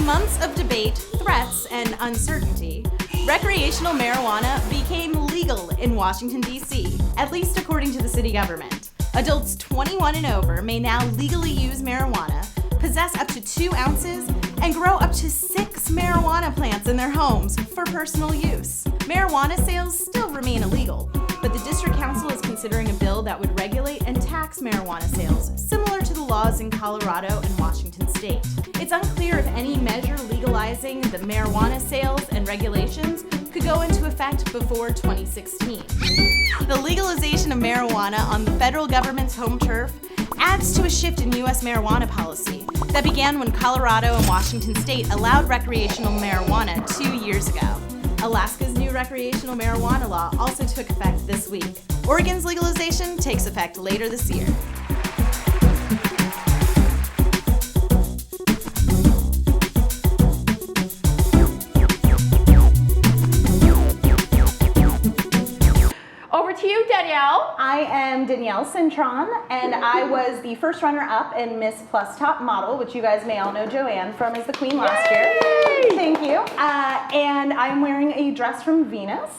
months of debate, threats, and uncertainty, recreational marijuana became legal in Washington, D.C., at least according to the city government. Adults 21 and over may now legally use marijuana, possess up to 2 ounces, and grow up to 6 marijuana plants in their homes for personal use. Marijuana sales still remain illegal, but the District Council is considering a bill that would regulate and tax marijuana sales, similar to the laws in Colorado and Washington state. It's unclear if any measure legalizing the marijuana sales and regulations could go into effect before 2016. The legalization of marijuana on the federal government's home turf adds to a shift in U.S. marijuana policy that began when Colorado and Washington state allowed recreational marijuana 2 years ago. Alaska's new recreational marijuana law also took effect this week. Oregon's legalization takes effect later this year. Over to you, Danielle. I am Danielle Cintron, and I was the first runner-up in Miss Plus Top Model, which you guys may all know Joanne from as the queen last year. Thank you. And I'm wearing a dress from Venus.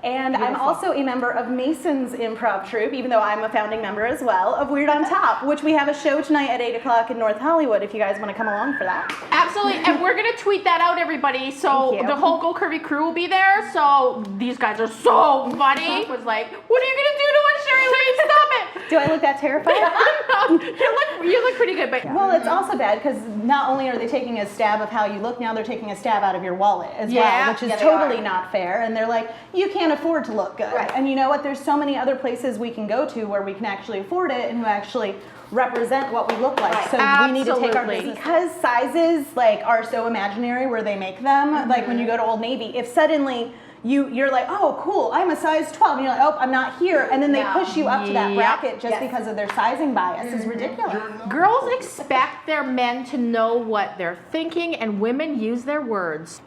And beautiful. I'm also a member of Mason's improv troupe, even though I'm a founding member as well, of Weird on Top, which we have a show tonight at 8 o'clock in North Hollywood if you guys want to come along for that. Absolutely, and we're going to tweet that out, everybody. So the whole Go Curvy crew will be there. So these guys are so funny. Was like, what are you going to do to us, Sherry Lee? Stop it. Do I look that terrified? No, you look pretty good. But well, it's also bad because not only are they taking a stab of how you look, now they're taking a stab out of your wallet as well, which is totally not fair. And they're like, you can't afford to look good. Right. And you know what? There's so many other places we can go to where we can actually afford it and who actually represent what we look like. Right. So we need to take our business. Because sizes are so imaginary where they make them. Like when you go to Old Navy, if suddenly you're like, oh, cool, I'm a size 12, and you're like, oh, I'm not here, and then they push you up to that bracket just because of their sizing bias is ridiculous. Girls expect their men to know what they're thinking, and women use their words.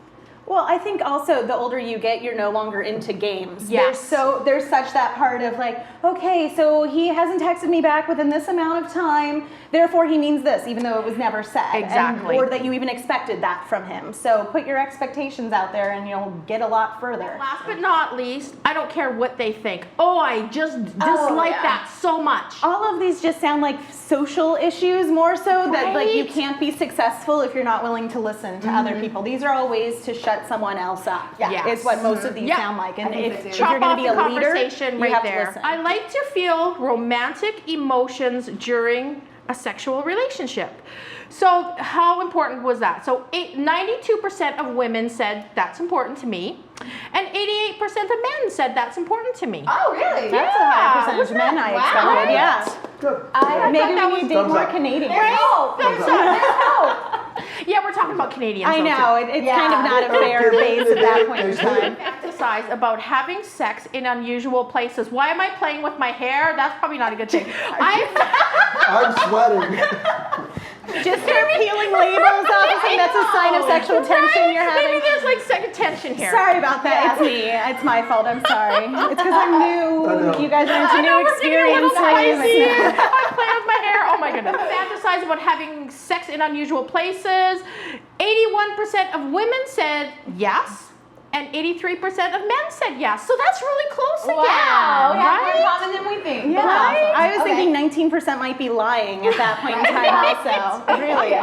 Well, I think also the older you get, you're no longer into games. Yes. There's such that part of like, okay, so he hasn't texted me back within this amount of time, therefore he means this, even though it was never said. Exactly. Or that you even expected that from him. So put your expectations out there and you'll get a lot further. Last but not least, I don't care what they think. Oh, I just dislike that so much. All of these just sound like social issues more so that like you can't be successful if you're not willing to listen to other people. These are all ways to shut someone else up. Is what most of these sound like. And if you're going to be a leader, you have to listen. I like to feel romantic emotions during a sexual relationship. So how important was that? So 92% of women said that's important to me, and 88% of men said that's important to me. Oh, really? That's a high percentage of men I expected. Yeah. Good. Maybe we need to date more Canadians. Right? Thumbs up. Yeah, we're talking about Canadians. I know, it's kind of not a fair base at that point in time. Fantasize about having sex in unusual places. Why am I playing with my hair? That's probably not a good thing. I'm sweating. Just start peeling labels off and that's a sign of sexual tension you're having. Maybe there's like second tension here. Sorry about that. It's me. It's my fault. I'm sorry. It's because I'm new. You guys are into new experiences. I'm playing with my hair. Oh my goodness. Fantasize about having sex in unusual places. 81% of women said yes. And 83% of men said yes. So that's really close again. Wow. Right? More common than we think. Yeah. Wow. I was thinking 19% might be lying at that point in time also. Really.